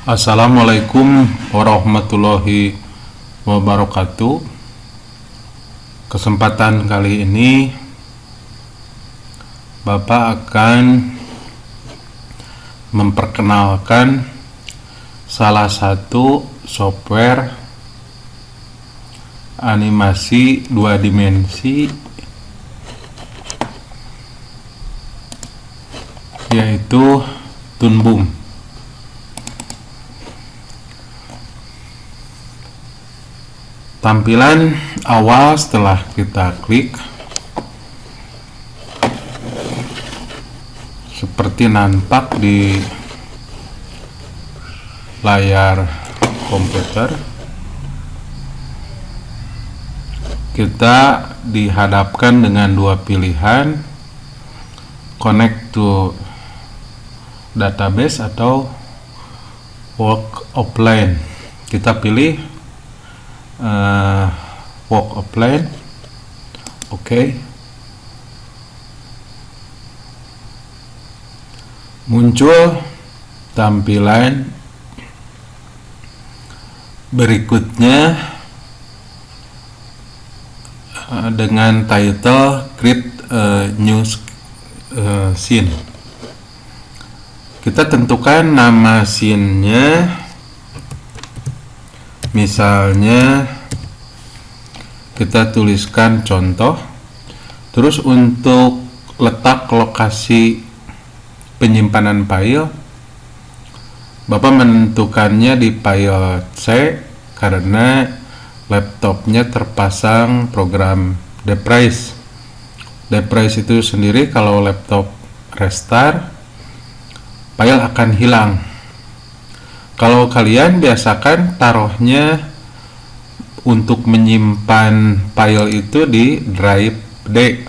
Assalamualaikum warahmatullahi wabarakatuh. Kesempatan kali ini Bapak akan memperkenalkan salah satu software animasi 2 dimensi, yaitu Toon Boom. Tampilan awal setelah kita klik seperti nampak di layar komputer. Kita dihadapkan dengan dua pilihan, connect to database atau work offline. Kita pilih work offline. Oke. Muncul tampilan berikutnya dengan title create new scene. Kita tentukan nama scene-nya, misalnya kita tuliskan contoh. Terus untuk letak lokasi penyimpanan file, Bapak menentukannya di file C karena laptopnya terpasang program Deprise. Deprise itu sendiri kalau laptop restart, file akan hilang. Kalau kalian biasakan taruhnya untuk menyimpan file itu di drive D.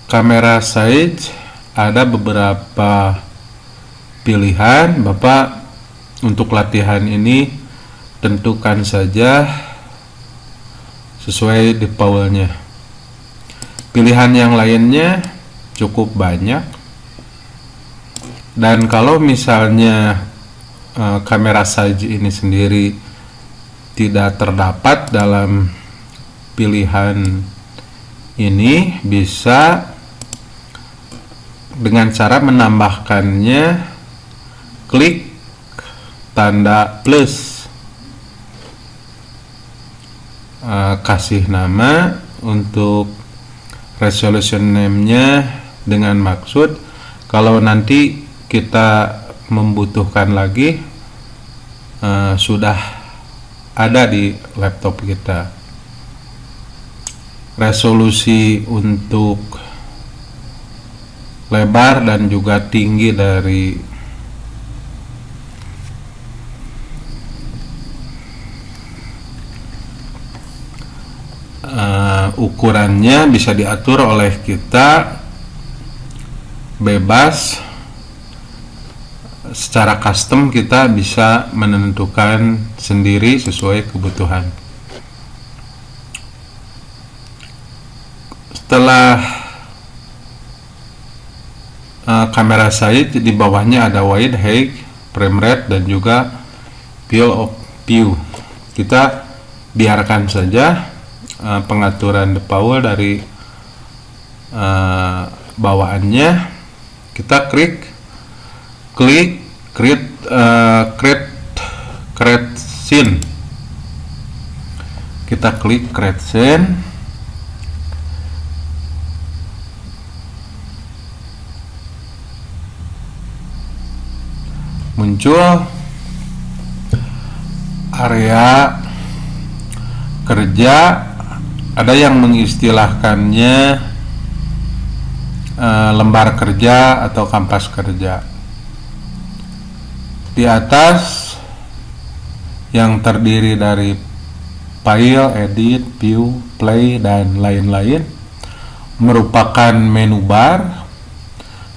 Kamera size ada beberapa pilihan. Bapak untuk latihan ini tentukan saja sesuai defaultnya. Pilihan yang lainnya cukup banyak. Dan kalau misalnya kamera size ini sendiri tidak terdapat dalam pilihan ini, bisa dengan cara menambahkannya, klik tanda plus, kasih nama untuk resolution name-nya dengan maksud kalau nanti kita membutuhkan lagi sudah ada di laptop kita. Resolusi untuk lebar dan juga tinggi dari ukurannya bisa diatur oleh kita bebas. Secara custom kita bisa menentukan sendiri sesuai kebutuhan. Setelah kamera size, di bawahnya ada wide, height, frame rate, dan juga field of view. Kita biarkan saja pengaturan default dari bawaannya. Kita klik create scene. Kita klik create scene. Muncul area kerja. Ada yang mengistilahkannya lembar kerja atau kampas kerja. Di atas yang terdiri dari file, edit, view, play, dan lain-lain merupakan menu bar.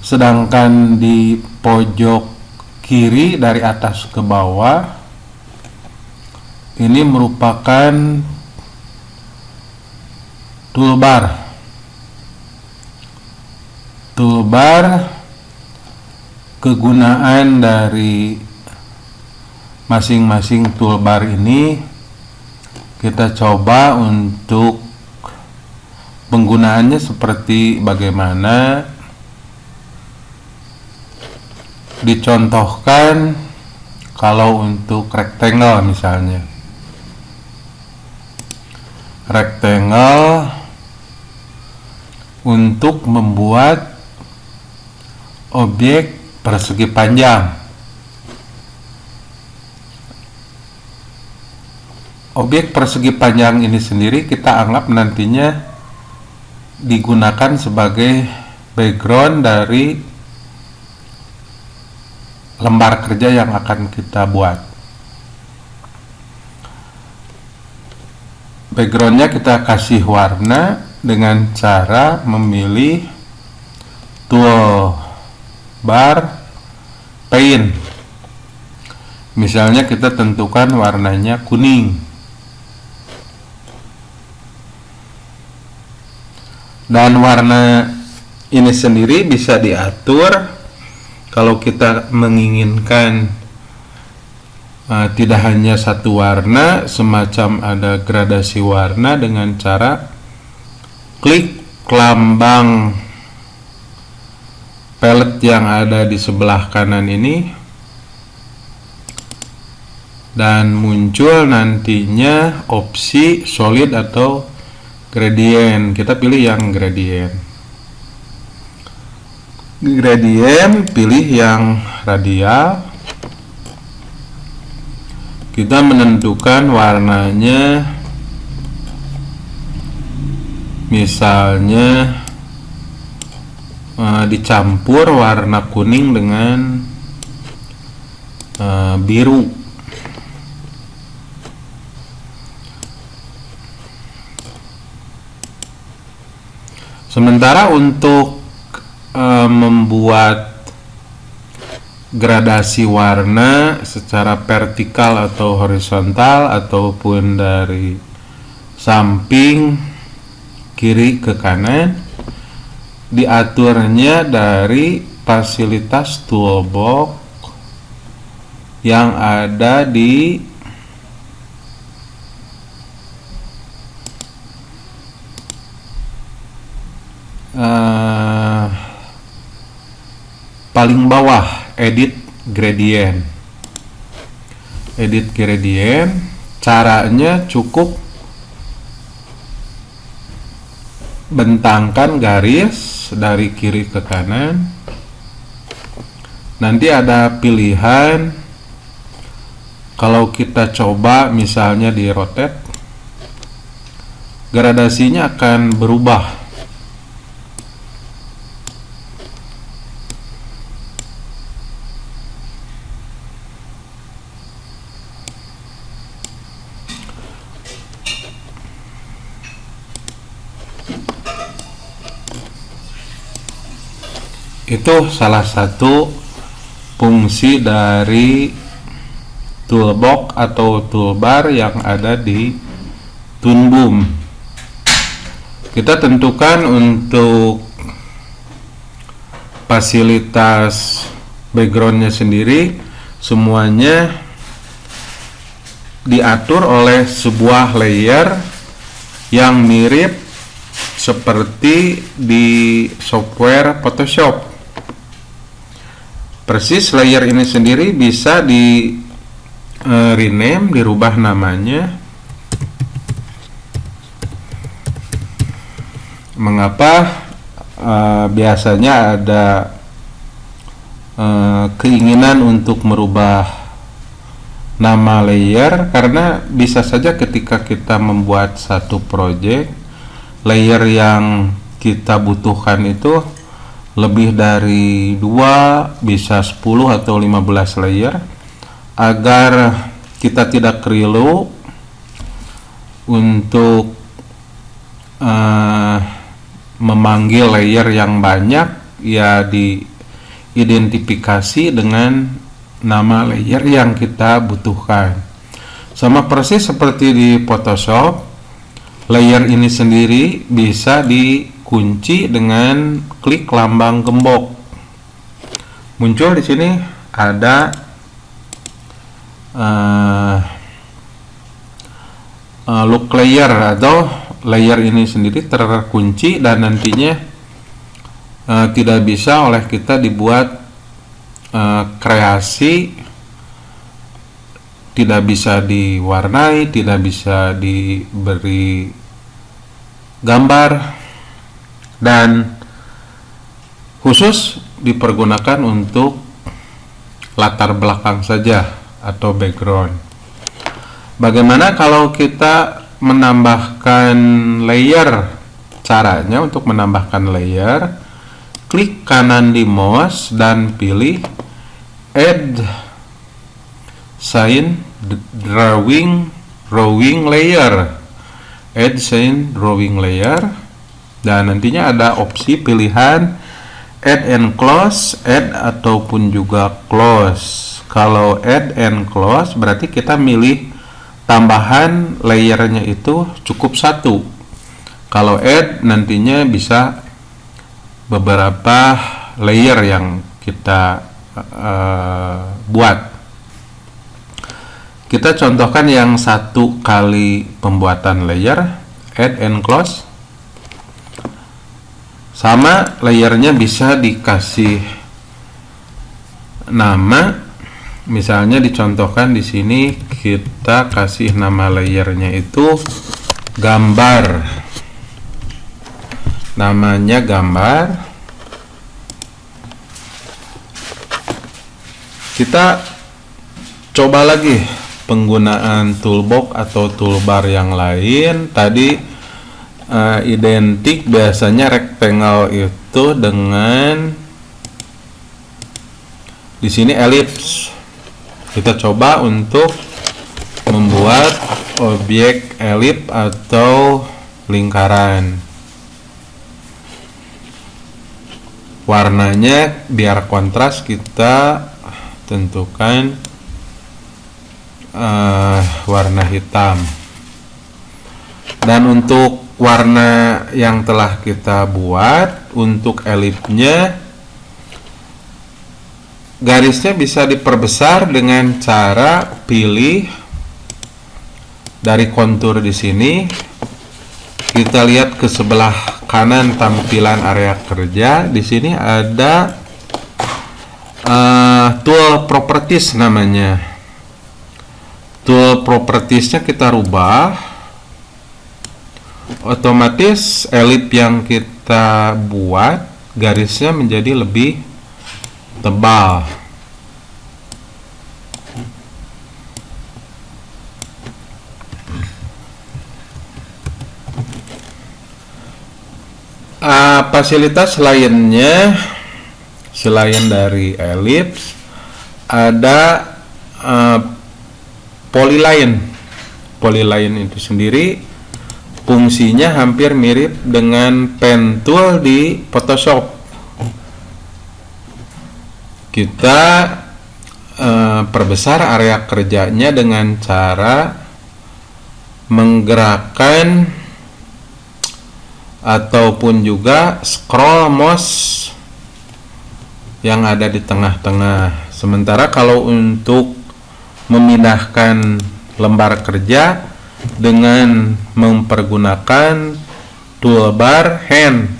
Sedangkan di pojok kiri dari atas ke bawah ini merupakan toolbar kegunaan dari masing-masing toolbar ini kita coba untuk penggunaannya seperti bagaimana. Dicontohkan kalau untuk rectangle misalnya. Rectangle untuk membuat objek persegi panjang. Objek persegi panjang ini sendiri kita anggap nantinya digunakan sebagai background dari lembar kerja yang akan kita buat. Backgroundnya kita kasih warna dengan cara memilih toolbar paint. Misalnya kita tentukan warnanya kuning. Dan warna ini sendiri bisa diatur kalau kita menginginkan tidak hanya satu warna, semacam ada gradasi warna dengan cara klik lambang palette yang ada di sebelah kanan ini dan muncul nantinya opsi solid atau gradient. Kita pilih yang gradient. Gradient pilih yang radial. Kita menentukan warnanya, misalnya dicampur warna kuning dengan biru. Sementara untuk membuat gradasi warna secara vertikal atau horizontal ataupun dari samping kiri ke kanan, diaturnya dari fasilitas toolbox yang ada di paling bawah, edit gradient. Edit gradient, caranya cukup bentangkan garis dari kiri ke kanan. Nanti ada pilihan, kalau kita coba misalnya di rotate, gradasinya akan berubah. Itu salah satu fungsi dari toolbox atau toolbar yang ada di Toon Boom. Kita tentukan untuk fasilitas backgroundnya sendiri, semuanya diatur oleh sebuah layer yang mirip seperti di software Photoshop. Persis layer ini sendiri bisa di rename, dirubah namanya. Mengapa biasanya ada keinginan untuk merubah nama layer? Karena bisa saja ketika kita membuat satu project, layer yang kita butuhkan itu lebih dari 2, bisa 10 atau 15 layer. Agar kita tidak keliru untuk memanggil layer yang banyak, ya diidentifikasi dengan nama layer yang kita butuhkan. Sama persis seperti di Photoshop, layer ini sendiri bisa dikunci dengan klik lambang gembok. muncul di sini ada look layer, atau layer ini sendiri terkunci dan nantinya tidak bisa oleh kita dibuat kreasi, tidak bisa diwarnai, tidak bisa diberi gambar, dan khusus dipergunakan untuk latar belakang saja atau background. Bagaimana kalau kita menambahkan layer? Caranya untuk menambahkan layer, klik kanan di mouse dan pilih add scene drawing layer, add scene drawing layer, dan nantinya ada opsi pilihan add and close, add ataupun juga close. Kalau add and close berarti kita milih tambahan layernya itu cukup satu. Kalau add nantinya bisa beberapa layer yang kita buat. Kita contohkan yang satu kali pembuatan layer, add and close. Sama, layernya bisa dikasih nama, misalnya dicontohkan di sini kita kasih nama layernya itu gambar, namanya gambar. Kita coba lagi penggunaan toolbox atau toolbar yang lain. Tadi identik biasanya rectangle itu dengan di sini ellipse. Kita coba untuk membuat objek ellipse atau lingkaran. Warnanya biar kontras kita tentukan warna hitam. Dan untuk warna yang telah kita buat, untuk elipsnya, garisnya bisa diperbesar dengan cara pilih dari kontur di sini. Kita lihat ke sebelah kanan tampilan area kerja. Di sini ada tool properties namanya. Tool propertiesnya kita rubah. Otomatis elip yang kita buat garisnya menjadi lebih tebal. Fasilitas lainnya selain dari elips ada polyline. Polyline itu sendiri fungsinya hampir mirip dengan pen tool di Photoshop. Kita perbesar area kerjanya dengan cara menggerakkan ataupun juga scroll mouse yang ada di tengah-tengah. Sementara kalau untuk memindahkan lembar kerja dengan mempergunakan toolbar hand.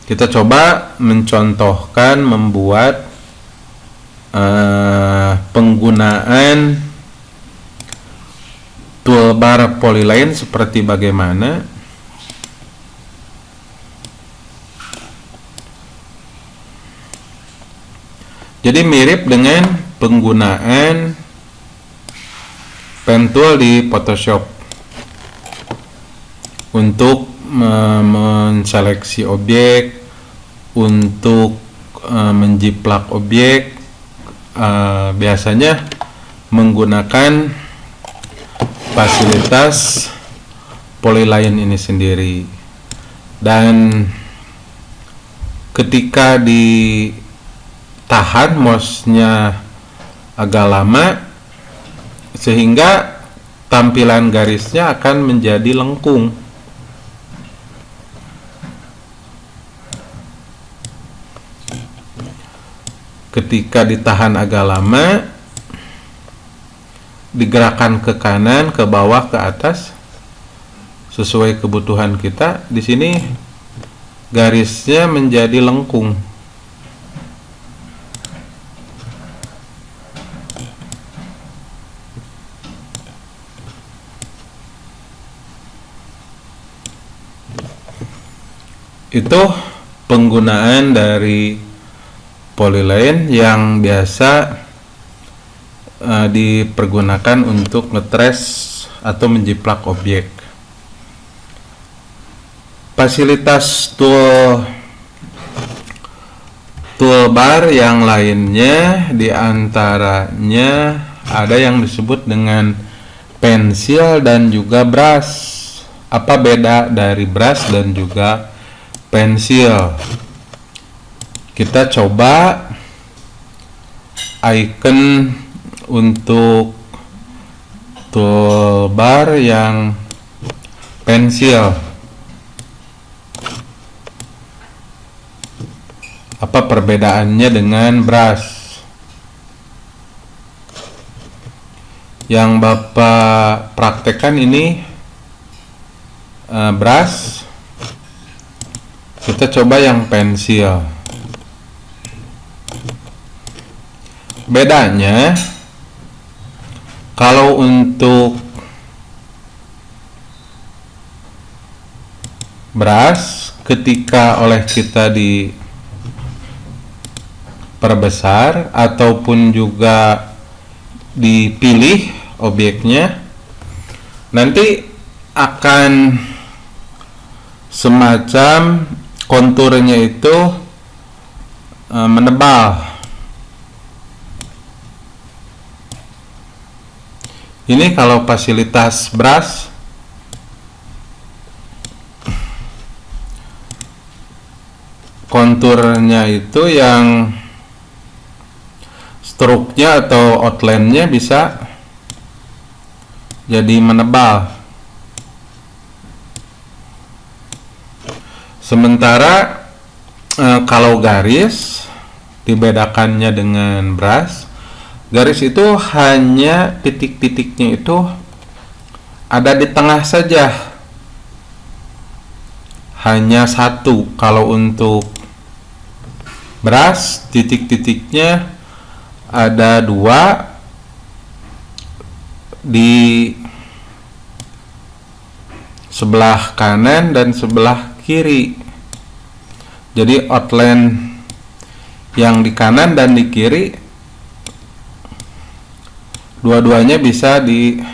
Kita coba mencontohkan membuat penggunaan toolbar polyline seperti bagaimana. Jadi mirip dengan penggunaan pen tool di Photoshop untuk menseleksi objek, untuk menjiplak objek, biasanya menggunakan fasilitas polyline ini sendiri. Dan ketika ditahan mouse-nya agak lama, sehingga tampilan garisnya akan menjadi lengkung. ketika ditahan agak lama, digerakkan ke kanan, ke bawah, ke atas sesuai kebutuhan kita. Di sini garisnya menjadi lengkung. Itu penggunaan dari polyline yang biasa dipergunakan untuk nge-trace atau menjiplak objek. Fasilitas toolbar yang lainnya diantaranya ada yang disebut dengan pensil dan juga brush. Apa beda dari brush dan juga pensil? Kita coba icon untuk toolbar yang pensil. Apa perbedaannya dengan brush? Yang Bapak praktekkan ini brush. Kita coba yang pensil. Bedanya, kalau untuk brush, ketika oleh kita diperbesar ataupun juga dipilih objeknya, nanti akan semacam konturnya itu menebal. Ini kalau fasilitas brush, konturnya itu yang stroke-nya atau outline-nya bisa jadi menebal. Sementara kalau garis, dibedakannya dengan brush, garis itu hanya titik-titiknya itu ada di tengah saja, hanya satu. Kalau untuk brush, titik-titiknya ada dua di sebelah kanan dan sebelah kiri. Jadi outline yang di kanan dan di kiri dua-duanya bisa dibikin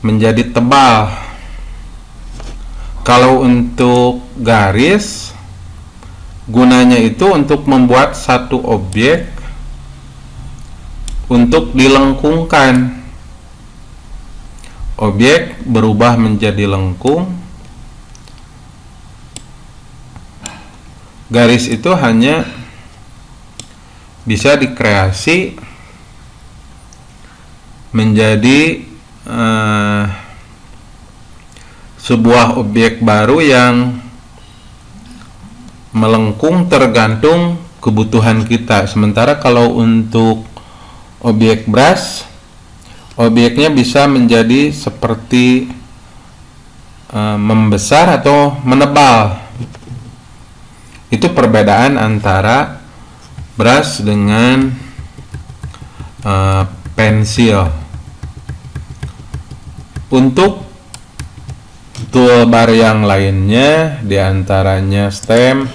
menjadi tebal. Kalau untuk garis, gunanya itu untuk membuat satu objek untuk dilengkungkan. Objek berubah menjadi lengkung. Garis itu hanya bisa dikreasi menjadi sebuah objek baru yang melengkung tergantung kebutuhan kita. Sementara kalau untuk objek brush, objeknya bisa menjadi seperti membesar atau menebal. Itu perbedaan antara brush dengan pensil. Untuk toolbar yang lainnya, diantaranya stem.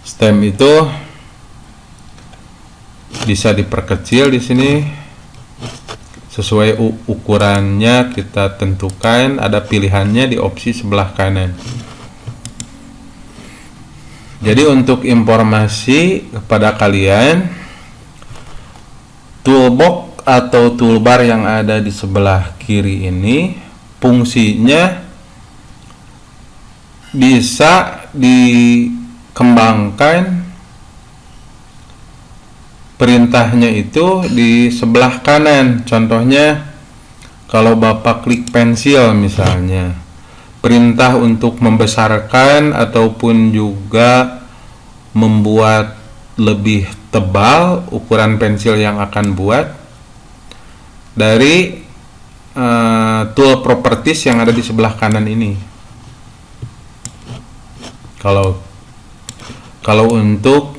Stem itu bisa diperkecil di sini sesuai ukurannya kita tentukan. Ada pilihannya di opsi sebelah kanan. Jadi untuk informasi kepada kalian, toolbox atau toolbar yang ada di sebelah kiri ini fungsinya bisa dikembangkan, perintahnya itu di sebelah kanan. Contohnya kalau Bapak klik pensil misalnya, perintah untuk membesarkan ataupun juga membuat lebih tebal ukuran pensil yang akan buat dari tool properties yang ada di sebelah kanan ini. Kalau untuk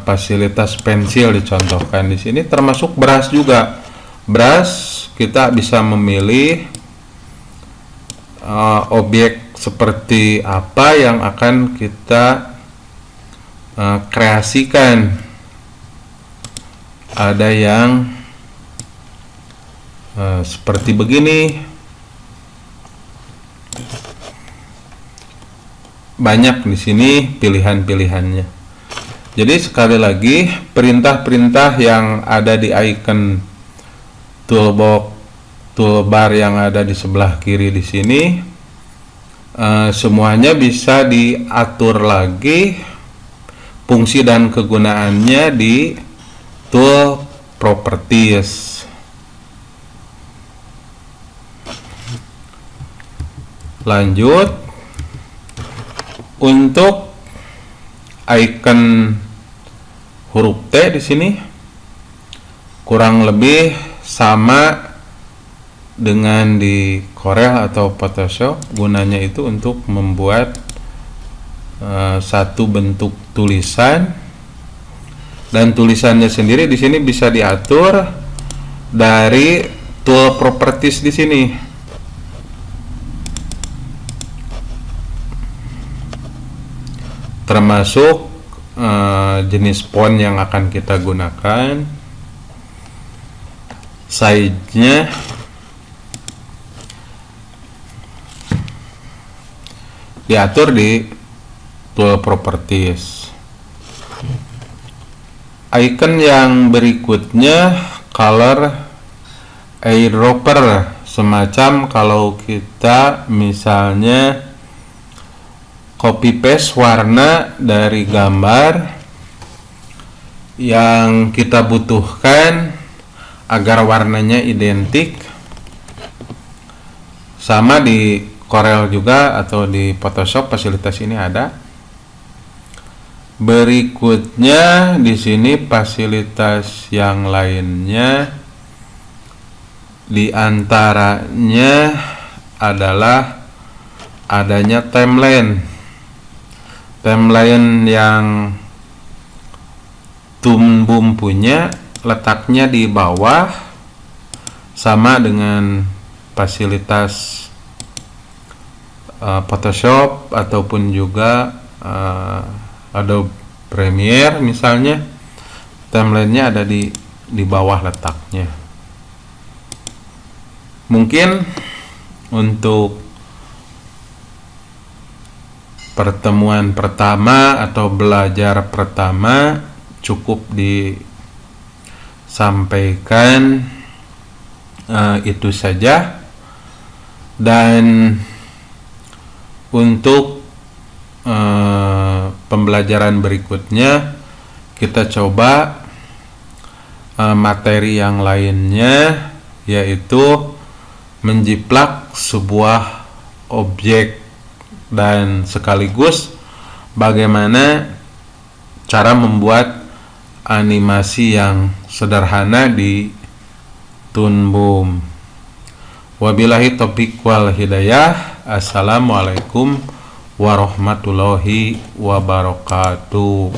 fasilitas pensil dicontohkan di sini, termasuk brush juga. Brush kita bisa memilih objek seperti apa yang akan kita kreasikan. Ada yang seperti begini, banyak di sini pilihan-pilihannya. Jadi sekali lagi, perintah-perintah yang ada di icon toolbar yang ada di sebelah kiri di sini, semuanya bisa diatur lagi fungsi dan kegunaannya di tool properties. Lanjut, untuk icon huruf T di sini kurang lebih sama dengan di Corel atau Photoshop. Gunanya itu untuk membuat satu bentuk tulisan, dan tulisannya sendiri di sini bisa diatur dari tool properties di sini. Termasuk jenis font yang akan kita gunakan, size-nya, diatur di tool properties. Icon yang berikutnya color eyedropper, semacam kalau kita misalnya copy paste warna dari gambar yang kita butuhkan agar warnanya identik, sama di Corel juga atau di Photoshop fasilitas ini ada. Berikutnya di sini fasilitas yang lainnya, di antaranya adalah adanya timeline yang Toon Boom punya, letaknya di bawah, sama dengan fasilitas Photoshop ataupun juga Adobe Premiere misalnya. Timelinenya ada di bawah letaknya. Mungkin untuk pertemuan pertama atau belajar pertama cukup disampaikan itu saja. Dan untuk pembelajaran berikutnya kita coba materi yang lainnya, yaitu menjiplak sebuah objek dan sekaligus bagaimana cara membuat animasi yang sederhana di Toon Boom. Wabillahi taufiq wal hidayah. Assalamualaikum warahmatullahi wabarakatuh.